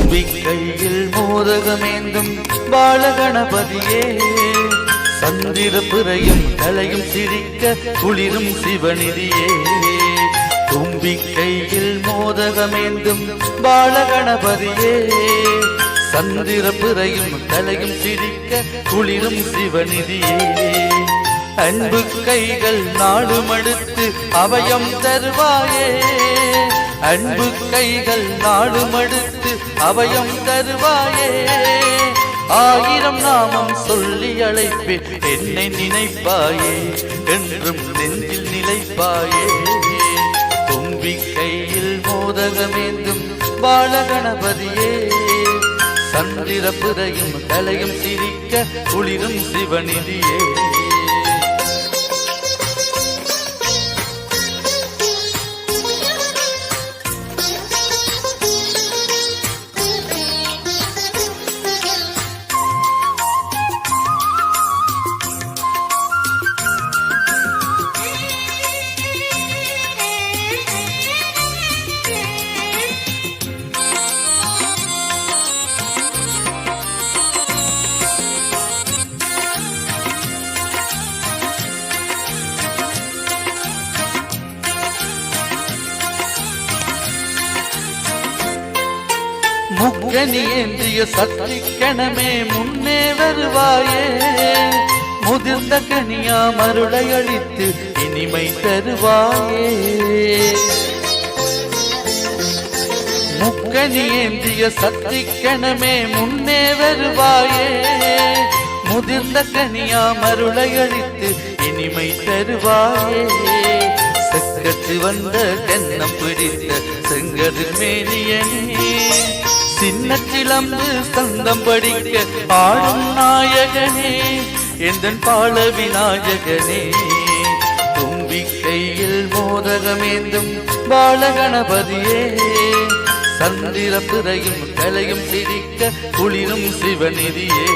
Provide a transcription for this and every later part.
தும்பிக்கையில் மோதகமேந்தும் பாலகணபதியே சந்திர பிறையும் தலையும் சிரிக்க குளிரும் சிவநிதியே தும்பிக்கையில் மோதகமேந்தும் பாலகணபதியே சந்திர பிறையும் தலையும் சிரிக்க குளிரும் சிவநிதியே அன்பு கைகள் நாடுமடுத்து அபயம் தருவாயே அன்பு கைகள் நாடுமடுத்து அபயம் தருவாயே ஆயிரம் நாமம் சொல்லி அழைப்பே என்னை நினைப்பாயே என்றும் நெஞ்சில் நிலைப்பாயே தும்பிக்கையில் மோதகமேந்தும் பாலகணபதியே சந்திர பிறையும் தலையும் சிரிக்க குளிரும் சிவநிதியே முக்கணி ஏந்திய சக்தி கணமே முன்னே வருவாயே முதிர்ந்த கனியா மருளை அளித்து இனிமை தருவாயே முக்கணி ஏந்திய சக்தி கணமே முன்னே வருவாயே முதிர்ந்த கனியா மருளை அளித்து இனிமை தருவாயே செக்கத்து வந்த கண்ணம் பிடித்த செங்கதிர் மேனியனே சின்ன சிலம்பு சந்தம் படிக்க ஆடும் நாயகனே எந்தன் பால விநாயகனே தும்பிக்கையில் மோதகமேந்தும் பாலகணபதியே சந்திர பிறையும் தலையும் சிரிக்க குளிரும் சிவநிதியே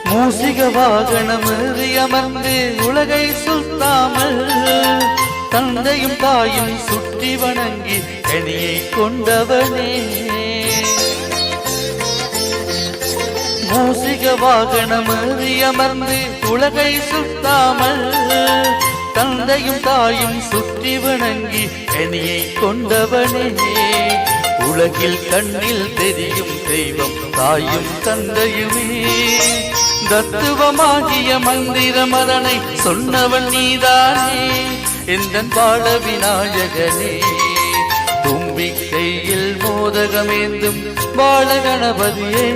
மூசிக வாகனம் அமர்ந்து உலகை சுத்தாமல் தந்தையும் தாயும் சுற்றி வணங்கி கனியை கொண்டவனே மூசிக வாகனம் அமர்ந்து உலகை சுத்தாமல் தந்தையும் தாயும் சுற்றி வணங்கி கனியை கொண்டவனே உலகில் கண்ணில் தெரியும் தெய்வம் தாயும் தந்தையுமே தத்துவமாகிய மந்திர மதனை சொன்னவன் நீதானே எந்தன் பால விநாயகனே தும்பிக்கையில் மோதகமேந்தும் பாலகணபதியே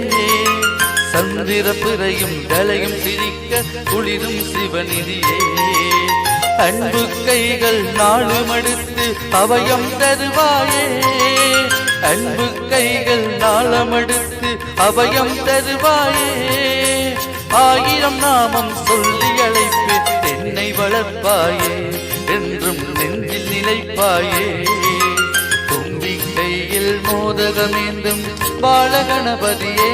சந்திர பிறையும் தலையும் சிரிக்க குளிரும் சிவநிதியே அன்பு கைகள் நாளுமடுத்து அபயம் தருவாயே அன்பு கைகள் நாளமடுத்து அபயம் தருவாயே ஆயிரம் நாமம் சொல்லி அழைப்பு என்னை வளர்ப்பாயே என்றும் நெஞ்சில் நிலைப்பாயே தும்பிக்கையில் மோதகமேந்தும் பாலகணபதியே